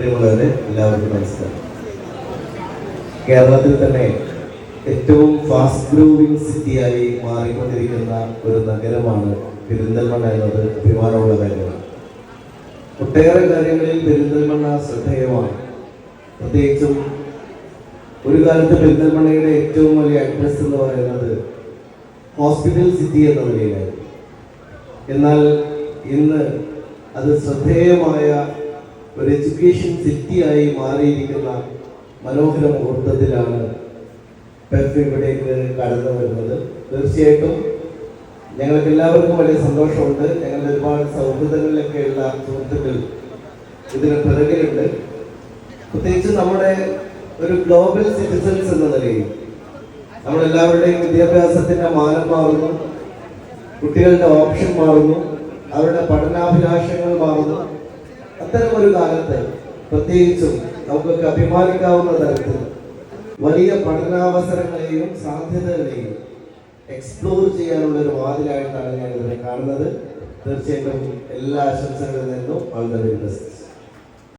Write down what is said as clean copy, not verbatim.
പ്രിയമുള്ളവരെ, എല്ലാവർക്കും നമസ്കാരം. കേരളത്തിൽ തന്നെ ഏറ്റവും ഫാസ്റ്റ് ഗ്രോവിംഗ് സിറ്റിയായി മാറിക്കൊണ്ടിരിക്കുന്ന ഒരു നഗരമാണ് പെരിന്തൽമണ്ണ എന്നത് അഭിമാനമുള്ള കാര്യമാണ്. ഒട്ടേറെ കാര്യങ്ങളിൽ പെരിന്തൽമണ്ണ ശ്രദ്ധേയമാണ്. പ്രത്യേകിച്ചും ഒരു കാലത്ത് പെരിന്തൽമണ്ണയുടെ ഏറ്റവും വലിയ അഡ്രസ് എന്ന് പറയുന്നത് ഹോസ്പിറ്റൽ സിറ്റി എന്ന നിലയിലായിരുന്നു. എന്നാൽ ഇന്ന് അത് ശ്രദ്ധേയമായ ഒരു എഡ്യൂക്കേഷൻ സിറ്റിയായി മാറിയിരിക്കുന്ന മനോഹര മുഹൂർത്തത്തിലാണ് പെഫ് ഇവിടേക്ക് കടന്നു വരുന്നത്. തീർച്ചയായിട്ടും ഞങ്ങൾക്ക് എല്ലാവർക്കും വലിയ സന്തോഷമുണ്ട്. ഞങ്ങളുടെ ഒരുപാട് സൗഹൃദങ്ങളിലൊക്കെയുള്ള സുഹൃത്തുക്കൾ ഇതിന് പിറകിലുണ്ട്. പ്രത്യേകിച്ച് നമ്മുടെ ഒരു ഗ്ലോബൽ സിറ്റിസൺസ് എന്ന നിലയിൽ നമ്മളെല്ലാവരുടെയും വിദ്യാഭ്യാസത്തിൻ്റെ മാനം മാറുന്നു, കുട്ടികളുടെ ഓപ്ഷൻ മാറുന്നു, അവരുടെ പഠനാഭിലാഷങ്ങൾ മാറുന്നു. അത്തരമൊരു കാലത്ത് പ്രത്യേകിച്ചും നമുക്കൊക്കെ അഭിമാനിക്കാവുന്ന തരത്തിൽ വലിയ പഠനാവസരങ്ങളെയും സാധ്യതകളെയും എക്സ്പ്ലോർ ചെയ്യാനുള്ള ഒരു വാതിലായിട്ടാണ് ഞാൻ ഇതിനെ കാണുന്നത്. തീർച്ചയായിട്ടും എല്ലാ ആശംസകളിൽ നിന്നും ഓൾ ദ വെരി ബെസ്റ്റ്.